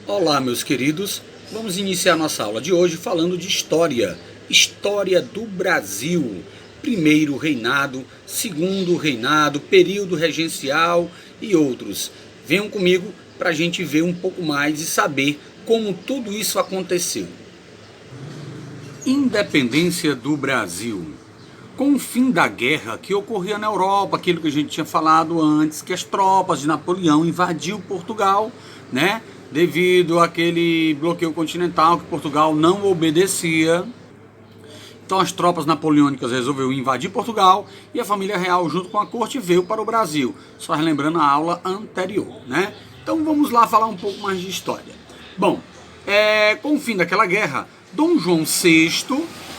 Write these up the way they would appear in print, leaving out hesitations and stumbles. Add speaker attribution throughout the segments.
Speaker 1: Olá, meus queridos. Vamos iniciar nossa aula de hoje falando de história. História do Brasil. Primeiro reinado, segundo reinado, período regencial e outros. Venham comigo para a gente ver um pouco mais e saber como tudo isso aconteceu. Independência do Brasil. Com o fim da guerra que ocorria na Europa, aquilo que a gente tinha falado antes, que as tropas de Napoleão invadiu Portugal, né? Devido àquele bloqueio continental que Portugal não obedecia. Então as tropas napoleônicas resolveram invadir Portugal e a família real junto com a corte veio para o Brasil. Só relembrando a aula anterior, né? Então vamos lá falar um pouco mais de história. Bom, com o fim daquela guerra, Dom João VI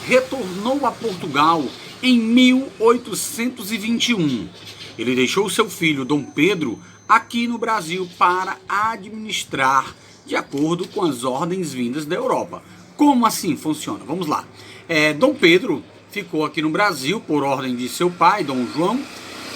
Speaker 1: retornou a Portugal em 1821. Ele deixou seu filho Dom Pedro aqui no Brasil para administrar de acordo com as ordens vindas da Europa. Como assim funciona? Vamos lá. Dom Pedro ficou aqui no Brasil por ordem de seu pai, Dom João.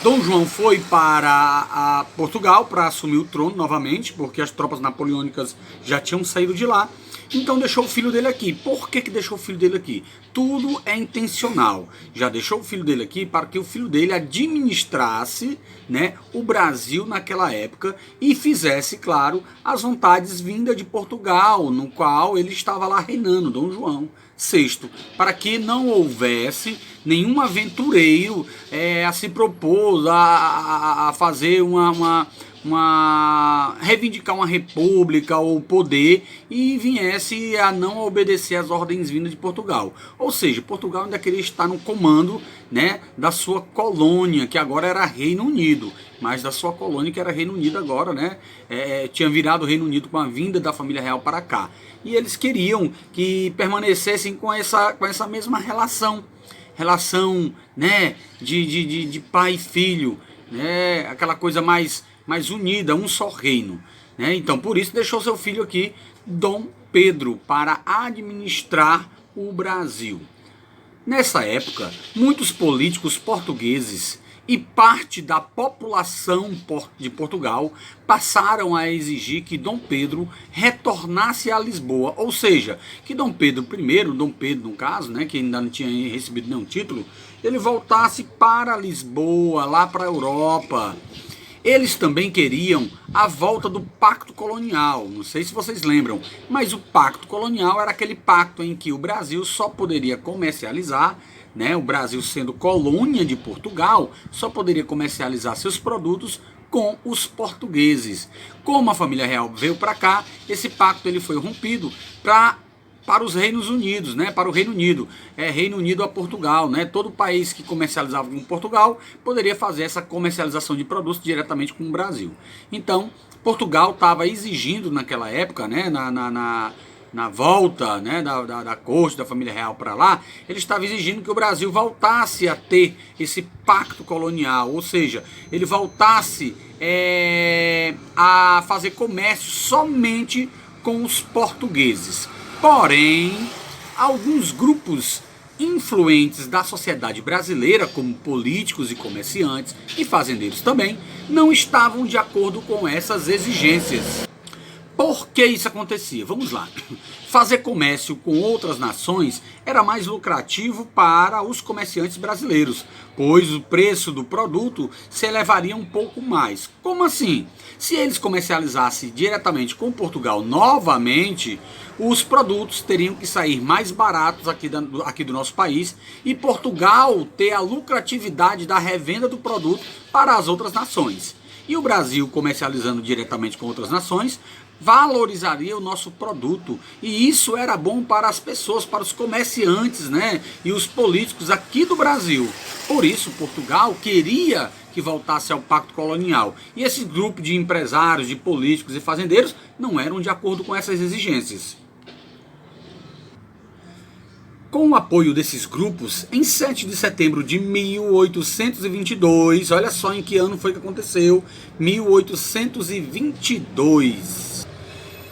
Speaker 1: Dom João foi para Portugal para assumir o trono novamente, porque as tropas napoleônicas já tinham saído de lá. Então deixou o filho dele aqui. Por que deixou o filho dele aqui? Tudo é intencional. Já deixou o filho dele aqui para que o filho dele administrasse, né, o Brasil naquela época e fizesse, claro, as vontades vindas de Portugal, no qual ele estava lá reinando, Dom João VI, para que não houvesse nenhum aventureiro a se propor a fazer reivindicar uma república ou poder e viesse a não obedecer às ordens vindas de Portugal. Ou seja, Portugal ainda queria estar no comando, né, da sua colônia, que agora era Reino Unido, mas da sua colônia que era Reino Unido agora, né, tinha virado Reino Unido com a vinda da família real para cá. E eles queriam que permanecessem com essa mesma relação, né, de pai e filho, né, aquela coisa mais unida, um só reino, né? Então por isso deixou seu filho aqui, Dom Pedro, para administrar o Brasil. Nessa época, muitos políticos portugueses e parte da população de Portugal passaram a exigir que Dom Pedro retornasse a Lisboa, ou seja, que Dom Pedro I, Dom Pedro no caso, né, que ainda não tinha recebido nenhum título, ele voltasse para Lisboa, lá para a Europa. Eles também queriam a volta do Pacto Colonial, não sei se vocês lembram, mas o Pacto Colonial era aquele pacto em que o Brasil só poderia comercializar, né, o Brasil sendo colônia de Portugal, só poderia comercializar seus produtos com os portugueses. Como a família real veio para cá, esse pacto ele foi rompido para os Reinos Unidos, né, para o Reino Unido, Reino Unido a Portugal, né, todo país que comercializava com Portugal poderia fazer essa comercialização de produtos diretamente com o Brasil. Então, Portugal estava exigindo naquela época, né, na volta, né, da corte, da família real para lá, ele estava exigindo que o Brasil voltasse a ter esse pacto colonial, ou seja, ele voltasse a fazer comércio somente com os portugueses. Porém, alguns grupos influentes da sociedade brasileira, como políticos e comerciantes e fazendeiros também, não estavam de acordo com essas exigências. Por que isso acontecia? Vamos lá. Fazer comércio com outras nações era mais lucrativo para os comerciantes brasileiros, pois o preço do produto se elevaria um pouco mais. Como assim? Se eles comercializassem diretamente com Portugal novamente, os produtos teriam que sair mais baratos aqui do nosso país e Portugal ter a lucratividade da revenda do produto para as outras nações. E o Brasil, comercializando diretamente com outras nações, valorizaria o nosso produto. E isso era bom para as pessoas, para os comerciantes, né, e os políticos aqui do Brasil. Por isso, Portugal queria que voltasse ao Pacto Colonial. E esse grupo de empresários, de políticos e fazendeiros não eram de acordo com essas exigências. Com o apoio desses grupos, em 7 de setembro de 1822, olha só em que ano foi que aconteceu, 1822.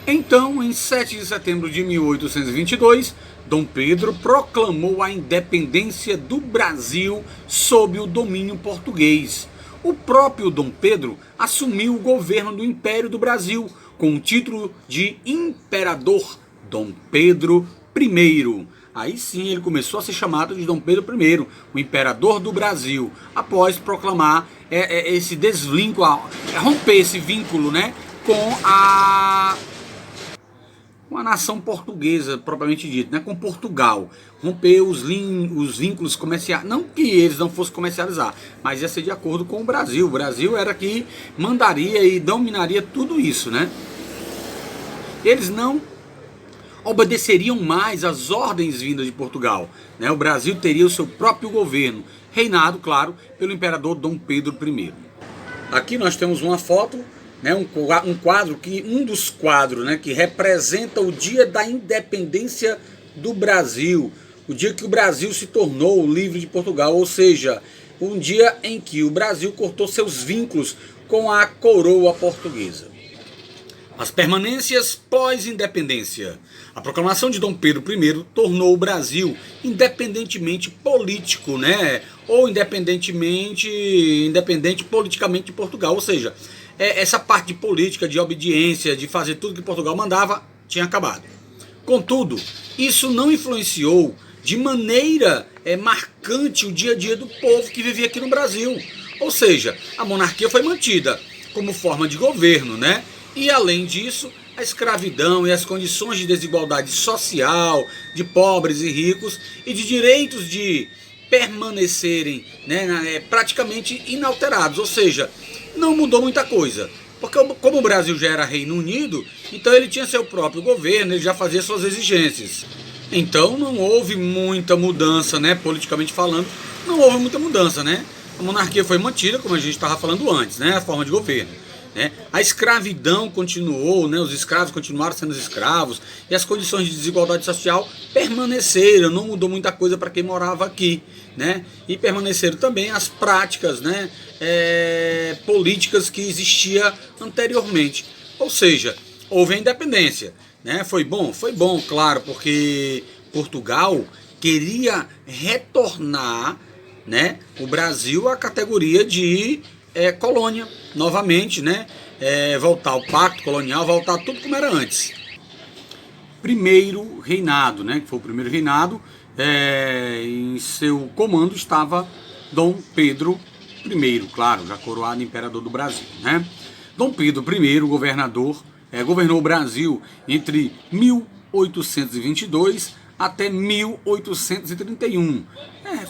Speaker 1: Então, em 7 de setembro de 1822, Dom Pedro proclamou a independência do Brasil sob o domínio português. O próprio Dom Pedro assumiu o governo do Império do Brasil, com o título de Imperador Dom Pedro I. Aí sim ele começou a ser chamado de Dom Pedro I, o Imperador do Brasil, após proclamar esse desvínculo, romper esse vínculo, né, com a nação portuguesa, propriamente dito, né, com Portugal. Romper os vínculos comerciais, não que eles não fossem comercializar, mas ia ser de acordo com o Brasil. O Brasil era que mandaria e dominaria tudo isso, né? Eles não obedeceriam mais às ordens vindas de Portugal, né? O Brasil teria o seu próprio governo, reinado, claro, pelo imperador Dom Pedro I. Aqui nós temos uma foto, né, um quadro, um dos quadros, né, que representa o dia da independência do Brasil, o dia que o Brasil se tornou livre de Portugal, ou seja, um dia em que o Brasil cortou seus vínculos com a coroa portuguesa. As permanências pós-independência. A proclamação de Dom Pedro I tornou o Brasil independentemente político, né? Ou independente politicamente de Portugal. Ou seja, essa parte de política, de obediência, de fazer tudo que Portugal mandava, tinha acabado. Contudo, isso não influenciou de maneira marcante o dia a dia do povo que vivia aqui no Brasil. Ou seja, a monarquia foi mantida como forma de governo, né? E além disso, a escravidão e as condições de desigualdade social, de pobres e ricos, e de direitos de permanecerem, né, praticamente inalterados. Ou seja, não mudou muita coisa. Porque como o Brasil já era Reino Unido, então ele tinha seu próprio governo, ele já fazia suas exigências. Então não houve muita mudança, né, politicamente falando, não houve muita mudança, né? A monarquia foi mantida, como a gente estava falando antes, né, a forma de governo. Né? A escravidão continuou, né? Os escravos continuaram sendo escravos e as condições de desigualdade social permaneceram, não mudou muita coisa para quem morava aqui, né? E permaneceram também as práticas, né, políticas que existia anteriormente. Ou seja, houve a independência, né? Foi bom, claro, porque Portugal queria retornar, né, o Brasil à categoria de colônia, novamente, né? Voltar ao pacto colonial, voltar tudo como era antes. Primeiro reinado, né? Que foi o primeiro reinado, em seu comando estava Dom Pedro I, claro, já coroado imperador do Brasil, né? Dom Pedro I, governador, governou o Brasil entre 1822 até 1831.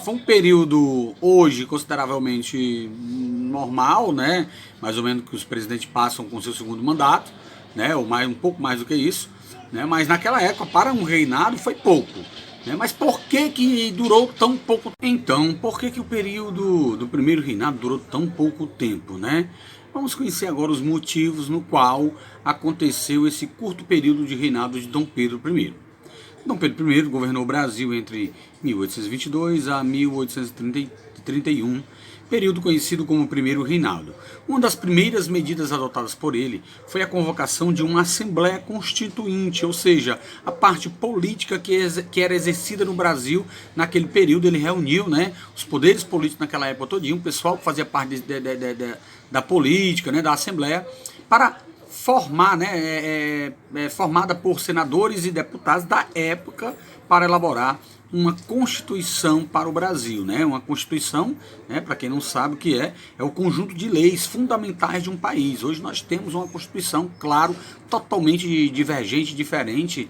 Speaker 1: Foi um período hoje consideravelmente normal, né? Mais ou menos que os presidentes passam com seu segundo mandato, né? Ou um pouco mais do que isso, né? Mas naquela época, para um reinado, foi pouco. Né? Mas por que durou tão pouco? Então, por que o período do primeiro reinado durou tão pouco tempo, né? Vamos conhecer agora os motivos no qual aconteceu esse curto período de reinado de Dom Pedro I. Dom Pedro I governou o Brasil entre 1822 a 1831, período conhecido como Primeiro Reinado. Uma das primeiras medidas adotadas por ele foi a convocação de uma Assembleia Constituinte, ou seja, a parte política que era exercida no Brasil naquele período. Ele reuniu, né, os poderes políticos naquela época todinha, o pessoal que fazia parte da política, né, da Assembleia, para formar, né, formada por senadores e deputados da época para elaborar uma Constituição para o Brasil, né? Uma Constituição, né, para quem não sabe o que é o conjunto de leis fundamentais de um país. Hoje nós temos uma Constituição, claro, totalmente divergente, diferente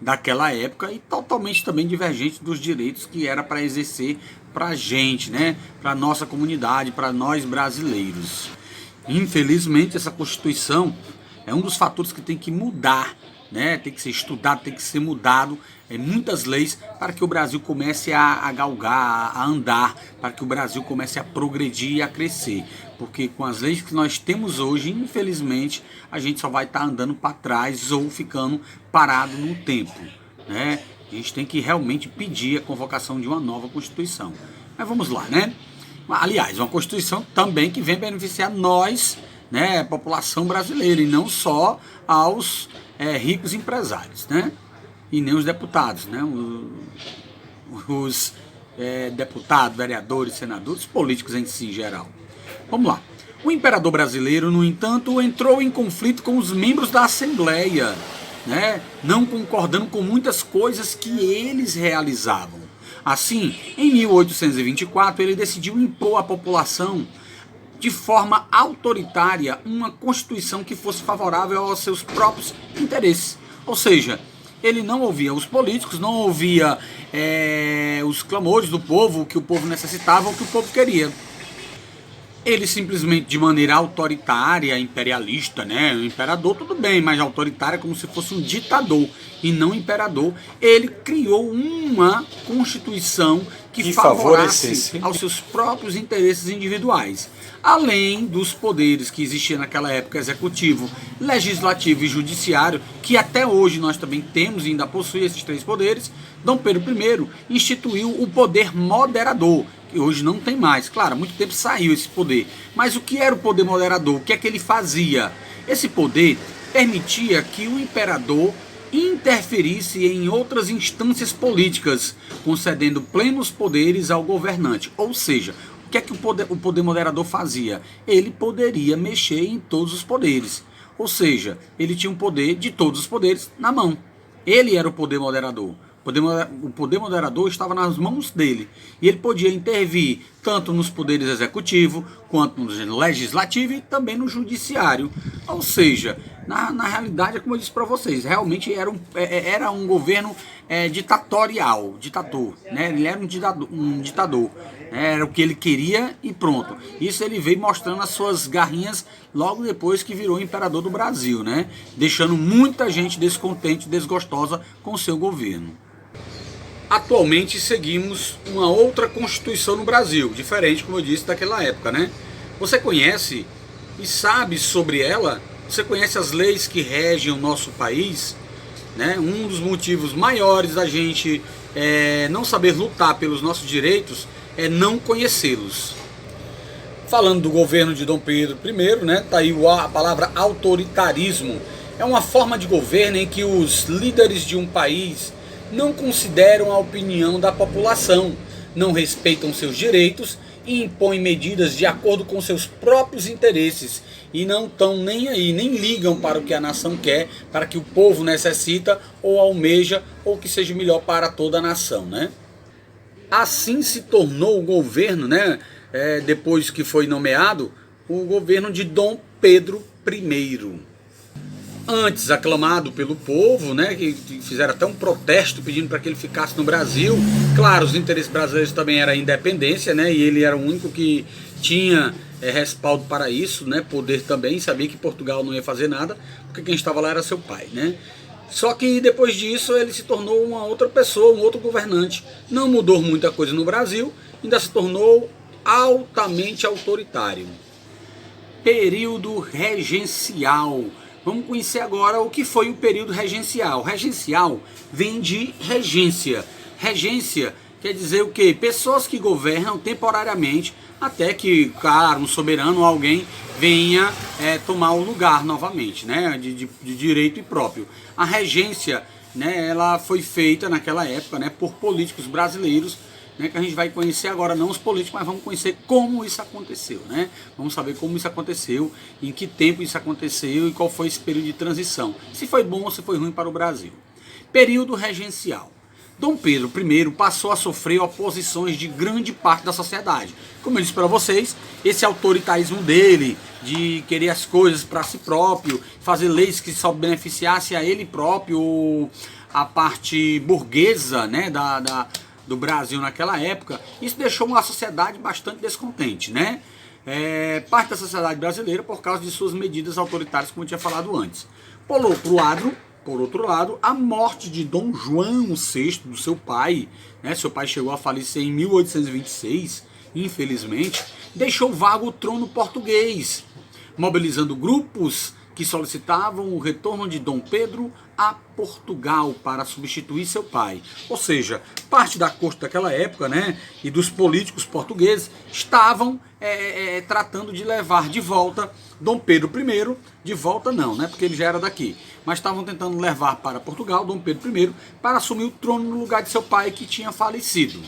Speaker 1: daquela época e totalmente também divergente dos direitos que era para exercer para a gente, né, para a nossa comunidade, para nós brasileiros. Infelizmente, essa Constituição é um dos fatores que tem que mudar, né? Tem que ser estudado, tem que ser mudado muitas leis para que o Brasil comece a galgar, a andar, para que o Brasil comece a progredir e a crescer. Porque com as leis que nós temos hoje, infelizmente, a gente só vai estar andando para trás ou ficando parado no tempo, né? A gente tem que realmente pedir a convocação de uma nova Constituição. Mas vamos lá, né? Aliás, uma Constituição também que vem beneficiar nós, né, a população brasileira, e não só aos ricos empresários, né? E nem os deputados, né? Os deputados, vereadores, senadores, políticos em si, em geral. Vamos lá. O imperador brasileiro, no entanto, entrou em conflito com os membros da Assembleia, né, não concordando com muitas coisas que eles realizavam. Assim, em 1824, ele decidiu impor à população, de forma autoritária, uma constituição que fosse favorável aos seus próprios interesses. Ou seja, ele não ouvia os políticos, não ouvia os clamores do povo, o que o povo necessitava, o que o povo queria. Ele simplesmente, de maneira autoritária, imperialista, né? O imperador, tudo bem, mas autoritária como se fosse um ditador e não imperador. Ele criou uma constituição que favorecesse aos seus próprios interesses individuais. Além dos poderes que existiam naquela época, executivo, legislativo e judiciário, que até hoje nós também temos e ainda possui esses três poderes, Dom Pedro I instituiu o poder moderador, que hoje não tem mais. Claro, há muito tempo saiu esse poder. Mas o que era o poder moderador? O que é que ele fazia? Esse poder permitia que o imperador interferisse em outras instâncias políticas, concedendo plenos poderes ao governante. Ou seja, o que é que o poder moderador fazia? Ele poderia mexer em todos os poderes. Ou seja, ele tinha o poder de todos os poderes na mão. Ele era o poder moderador. O poder moderador estava nas mãos dele. E ele podia intervir tanto nos poderes executivo, quanto no legislativo e também no judiciário. Ou seja, na realidade, é como eu disse para vocês, realmente era um governo ditador, né? Ele era um ditador. Era o que ele queria e pronto. Isso ele veio mostrando as suas garrinhas logo depois que virou imperador do Brasil, né? Deixando muita gente descontente, desgostosa com o seu governo. Atualmente seguimos uma outra constituição no Brasil, diferente, como eu disse, daquela época, né? Você conhece e sabe sobre ela? Você conhece as leis que regem o nosso país? Né? Um dos motivos maiores da gente não saber lutar pelos nossos direitos é não conhecê-los. Falando do governo de Dom Pedro I, né? Tá aí a palavra autoritarismo. É uma forma de governo em que os líderes de um país não consideram a opinião da população, não respeitam seus direitos e impõem medidas de acordo com seus próprios interesses e não estão nem aí, nem ligam para o que a nação quer, para o que o povo necessita ou almeja ou que seja melhor para toda a nação, né? Assim se tornou o governo, né, depois que foi nomeado, o governo de Dom Pedro I. Antes aclamado pelo povo, né, que fizeram até um protesto pedindo para que ele ficasse no Brasil. Claro, os interesses brasileiros também eram a independência, né, e ele era o único que tinha respaldo para isso, né, poder também, sabia que Portugal não ia fazer nada, porque quem estava lá era seu pai, né. Só que depois disso ele se tornou uma outra pessoa, um outro governante. Não mudou muita coisa no Brasil, ainda se tornou altamente autoritário. Período regencial. Vamos conhecer agora o que foi o período regencial. Regencial vem de regência. Regência quer dizer o quê? Pessoas que governam temporariamente até que, claro, um soberano ou alguém venha tomar o lugar novamente, né? De direito e próprio. A regência, né, ela foi feita naquela época, né, por políticos brasileiros, né, que a gente vai conhecer agora, não os políticos, mas vamos conhecer como isso aconteceu, né? Vamos saber como isso aconteceu, em que tempo isso aconteceu e qual foi esse período de transição, se foi bom ou se foi ruim para o Brasil. Período regencial. Dom Pedro I passou a sofrer oposições de grande parte da sociedade. Como eu disse para vocês, esse autoritarismo dele, de querer as coisas para si próprio, fazer leis que só beneficiassem a ele próprio, ou a parte burguesa, né, do Brasil naquela época, isso deixou a sociedade bastante descontente, né? Parte da sociedade brasileira por causa de suas medidas autoritárias, como eu tinha falado antes. Por outro lado, a morte de Dom João VI, do seu pai, né? Seu pai chegou a falecer em 1826, infelizmente, deixou vago o trono português, mobilizando grupos que solicitavam o retorno de Dom Pedro a Portugal para substituir seu pai. Ou seja, parte da corte daquela época, né, e dos políticos portugueses estavam tratando de levar de volta Dom Pedro I, de volta não, né, porque ele já era daqui, mas estavam tentando levar para Portugal Dom Pedro I para assumir o trono no lugar de seu pai que tinha falecido.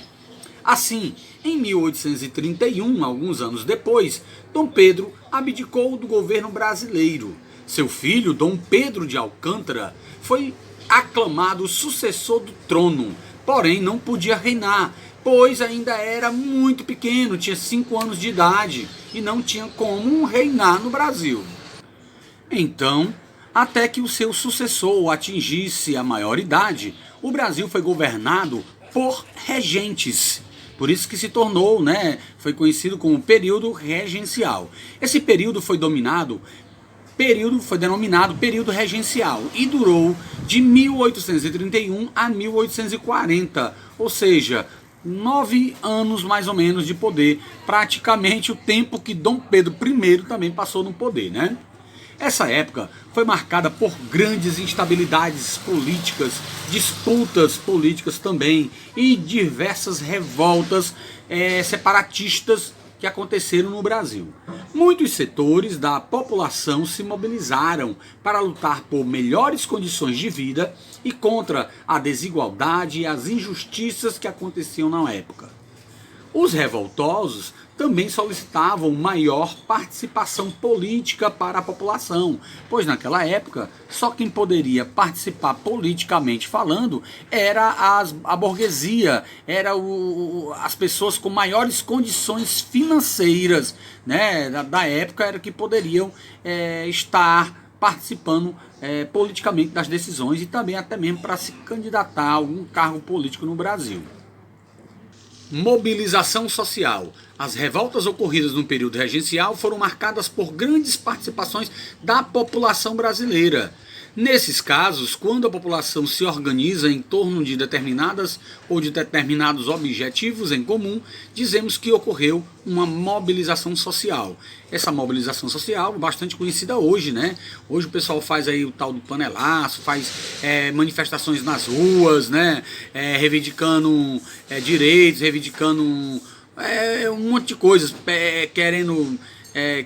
Speaker 1: Assim, em 1831, alguns anos depois, Dom Pedro abdicou do governo brasileiro. Seu filho, Dom Pedro de Alcântara, foi aclamado sucessor do trono, porém não podia reinar, pois ainda era muito pequeno, tinha 5 anos de idade e não tinha como reinar no Brasil. Então, até que o seu sucessor atingisse a maioridade, o Brasil foi governado por regentes. Por isso que se tornou, foi conhecido como período regencial. Esse período foi denominado período regencial e durou de 1831 a 1840, ou seja, 9 anos mais ou menos de poder, praticamente o tempo que Dom Pedro I também passou no poder, né? Essa época foi marcada por grandes instabilidades políticas, disputas políticas também e diversas revoltas separatistas que aconteceram no Brasil. Muitos setores da população se mobilizaram para lutar por melhores condições de vida e contra a desigualdade e as injustiças que aconteciam na época. Os revoltosos também solicitavam maior participação política para a população, pois naquela época só quem poderia participar politicamente falando era a burguesia, as pessoas com maiores condições financeiras, da época era que poderiam estar participando politicamente das decisões e também até mesmo para se candidatar a algum cargo político no Brasil. Mobilização social. As revoltas ocorridas no período regencial foram marcadas por grandes participações da população brasileira. Nesses casos, quando a população se organiza em torno de determinadas ou de determinados objetivos em comum, dizemos que ocorreu uma mobilização social. Essa mobilização social é bastante conhecida hoje, né? Hoje o pessoal faz aí o tal do panelaço, faz manifestações nas ruas, reivindicando direitos, reivindicando um monte de coisas, querendo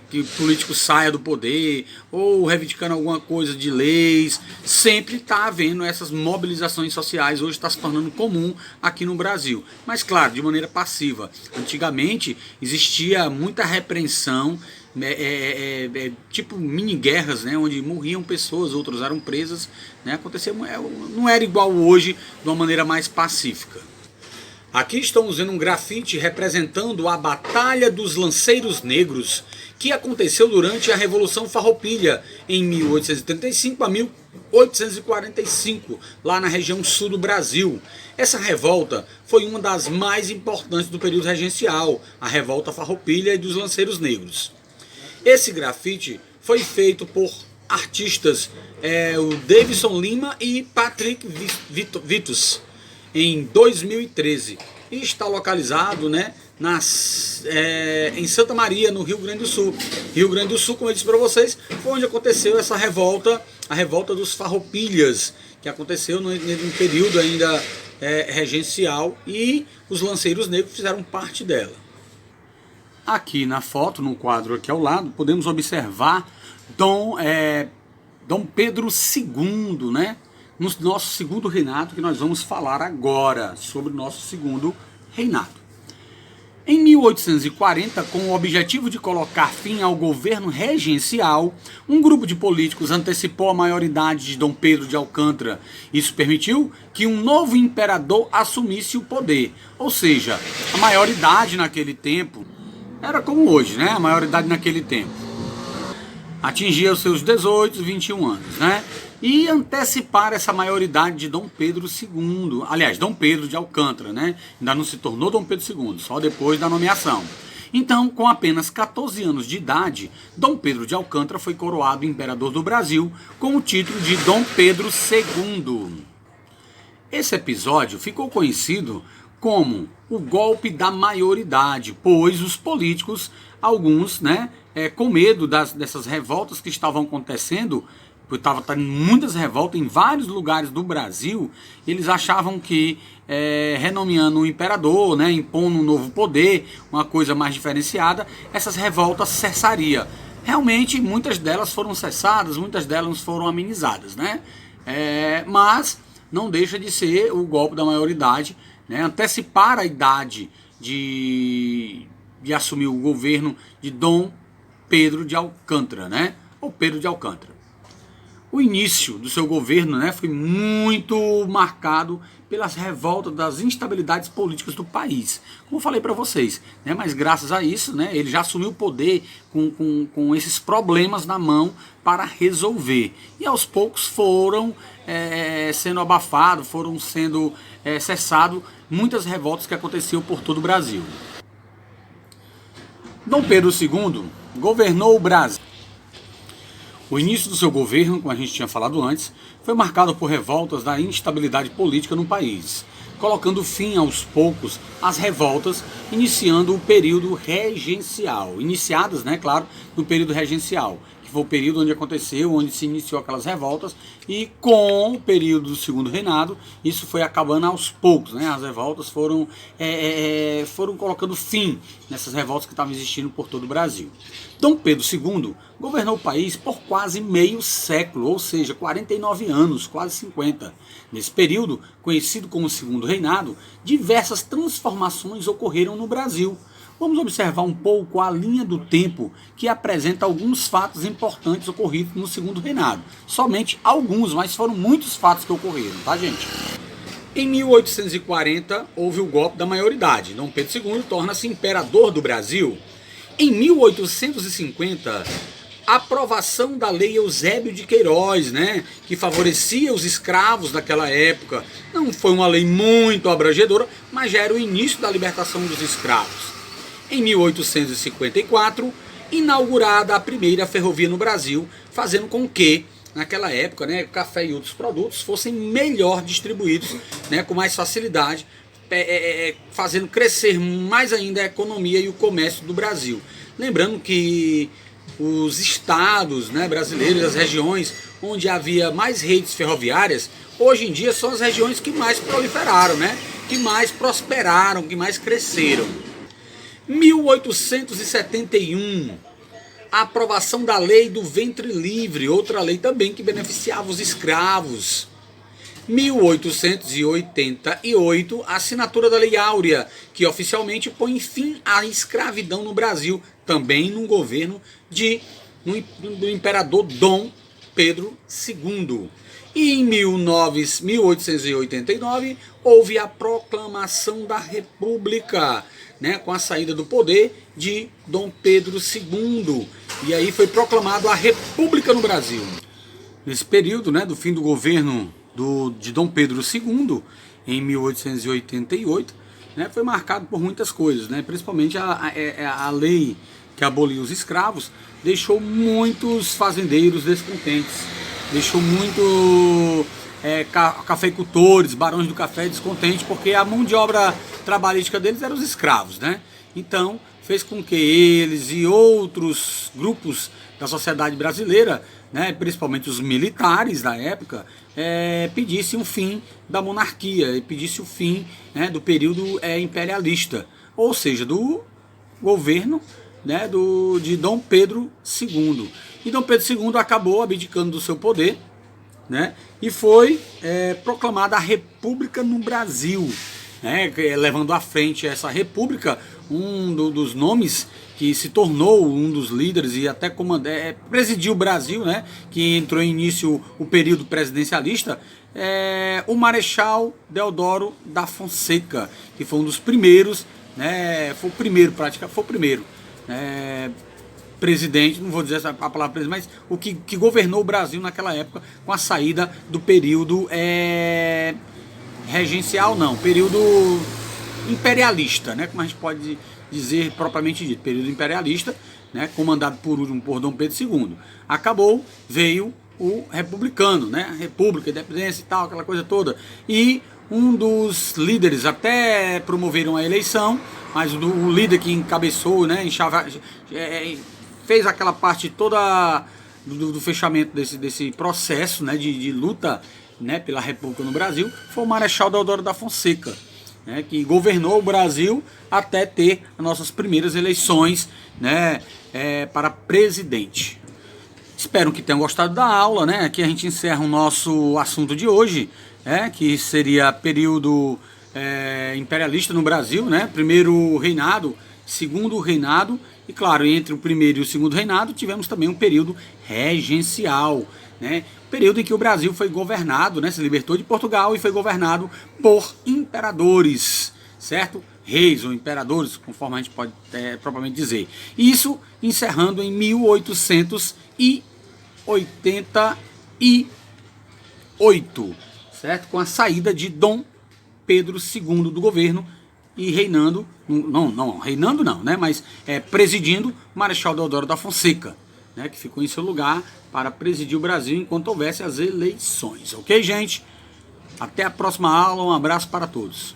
Speaker 1: que o político saia do poder, ou reivindicando alguma coisa de leis. Sempre está havendo essas mobilizações sociais, hoje está se tornando comum aqui no Brasil. Mas claro, de maneira passiva. Antigamente existia muita repreensão, tipo mini guerras, onde morriam pessoas, outras eram presas, acontecia, não era igual hoje, de uma maneira mais pacífica. Aqui estamos vendo um grafite representando a Batalha dos Lanceiros Negros, que aconteceu durante a Revolução Farroupilha, em 1835 a 1845, lá na região sul do Brasil. Essa revolta foi uma das mais importantes do período regencial, a Revolta Farroupilha e dos Lanceiros Negros. Esse grafite foi feito por artistas, o Davidson Lima e Patrick Vitus, em 2013, e está localizado em Santa Maria, no Rio Grande do Sul. Rio Grande do Sul, como eu disse para vocês, foi onde aconteceu essa revolta, a revolta dos Farroupilhas, que aconteceu no período ainda regencial, e os Lanceiros Negros fizeram parte dela. Aqui na foto, no quadro aqui ao lado, podemos observar Dom Pedro II, no nosso segundo reinado, que nós vamos falar agora sobre o nosso segundo reinado. Em 1840, com o objetivo de colocar fim ao governo regencial, um grupo de políticos antecipou a maioridade de Dom Pedro de Alcântara. Isso permitiu que um novo imperador assumisse o poder. Ou seja, a maioridade naquele tempo era como hoje, a maioridade naquele tempo atingia os seus 18, 21 anos, e antecipar essa maioridade de Dom Pedro II, aliás, Dom Pedro de Alcântara, ainda não se tornou Dom Pedro II, só depois da nomeação. Então, com apenas 14 anos de idade, Dom Pedro de Alcântara foi coroado imperador do Brasil com o título de Dom Pedro II. Esse episódio ficou conhecido como o golpe da maioridade, pois os políticos, alguns, com medo dessas revoltas que estavam acontecendo, porque estava tendo muitas revoltas em vários lugares do Brasil, eles achavam que renomeando o imperador, impondo um novo poder, uma coisa mais diferenciada, essas revoltas cessariam. Realmente, muitas delas foram cessadas, muitas delas foram amenizadas, mas não deixa de ser o golpe da maioridade, antecipar a idade de assumir o governo de Dom Pedro de Alcântara, né? Ou Pedro de Alcântara. O início do seu governo, né, foi muito marcado pelas revoltas, das instabilidades políticas do país, como eu falei para vocês, né, mas graças a isso, né, ele já assumiu o poder com esses problemas na mão para resolver, e aos poucos foram sendo abafados, foram sendo cessados muitas revoltas que aconteciam por todo o Brasil. Dom Pedro II governou o Brasil. O início do seu governo, como a gente tinha falado antes, foi marcado por revoltas da instabilidade política no país, colocando fim aos poucos às revoltas, iniciando o período regencial. Iniciadas, né, claro, no período regencial, que foi o período onde se iniciou aquelas revoltas, e com o período do segundo reinado, isso foi acabando aos poucos, né? As revoltas foram colocando fim nessas revoltas que estavam existindo por todo o Brasil. Dom Pedro II governou o país por quase meio século, ou seja, 49 anos, quase 50. Nesse período, conhecido como Segundo Reinado, diversas transformações ocorreram no Brasil. Vamos observar um pouco a linha do tempo que apresenta alguns fatos importantes ocorridos no Segundo Reinado. Somente alguns, mas foram muitos fatos que ocorreram, tá, gente? Em 1840, houve o golpe da maioridade. Dom Pedro II torna-se imperador do Brasil. Em 1850, a aprovação da lei Eusébio de Queiroz, né, que favorecia os escravos daquela época. Não foi uma lei muito abrangedora, mas já era o início da libertação dos escravos. Em 1854, inaugurada a primeira ferrovia no Brasil, fazendo com que, naquela época, né, café e outros produtos fossem melhor distribuídos, né, com mais facilidade, fazendo crescer mais ainda a economia e o comércio do Brasil. Lembrando que os estados, né, brasileiros, as regiões onde havia mais redes ferroviárias, hoje em dia são as regiões que mais proliferaram, né, que mais prosperaram, que mais cresceram. 1871, a aprovação da lei do ventre livre, outra lei também que beneficiava os escravos. 1888, a assinatura da Lei Áurea, que oficialmente põe fim à escravidão no Brasil, também no governo do imperador Dom Pedro II. E em 1889, houve a proclamação da República, né, com a saída do poder de Dom Pedro II. E aí foi proclamado a República no Brasil. Nesse período, né, do fim do governo de Dom Pedro II, em 1888, né, foi marcado por muitas coisas, né, principalmente a lei que aboliu os escravos, deixou muitos fazendeiros descontentes, deixou muito cafeicultores, barões do café descontentes, porque a mão de obra trabalhística deles eram os escravos, né? Então fez com que eles e outros grupos da sociedade brasileira, né, principalmente os militares da época, pedissem o fim da monarquia e pedissem o fim, né, do período imperialista, ou seja, do governo, né, de Dom Pedro II. E Dom Pedro II acabou abdicando do seu poder, né, e foi proclamada a República no Brasil, né, levando à frente essa República um dos nomes que se tornou um dos líderes e até presidiu o Brasil, né, que entrou em início o período presidencialista, o Marechal Deodoro da Fonseca, que foi um dos primeiros, né, foi o primeiro presidente, não vou dizer a palavra presidente, mas o que governou o Brasil naquela época, com a saída do período regencial, não, período imperialista, né, como a gente pode dizer propriamente dito, período imperialista, né, comandado por Dom Pedro II. Acabou, veio o republicano, né, república, independência e tal, aquela coisa toda, e um dos líderes até promoveram a eleição, mas o líder que encabeçou, né, fez aquela parte toda do fechamento desse processo, né, de luta, né, pela República no Brasil, foi o Marechal Deodoro da Fonseca, né, que governou o Brasil até ter as nossas primeiras eleições, né, para presidente. Espero que tenham gostado da aula, né? Aqui a gente encerra o nosso assunto de hoje, que seria período imperialista no Brasil, né? Primeiro reinado, segundo reinado, e claro, entre o primeiro e o segundo reinado tivemos também um período regencial, né? Período em que o Brasil foi governado, né? Se libertou de Portugal e foi governado por imperadores, certo? Reis ou imperadores, conforme a gente pode propriamente dizer. Isso encerrando em 1888, certo? Com a saída de Dom Pedro II do governo e reinando, reinando não, né? Mas presidindo Marechal Deodoro da Fonseca, né? Que ficou em seu lugar para presidir o Brasil enquanto houvesse as eleições, ok, gente? Até a próxima aula, um abraço para todos.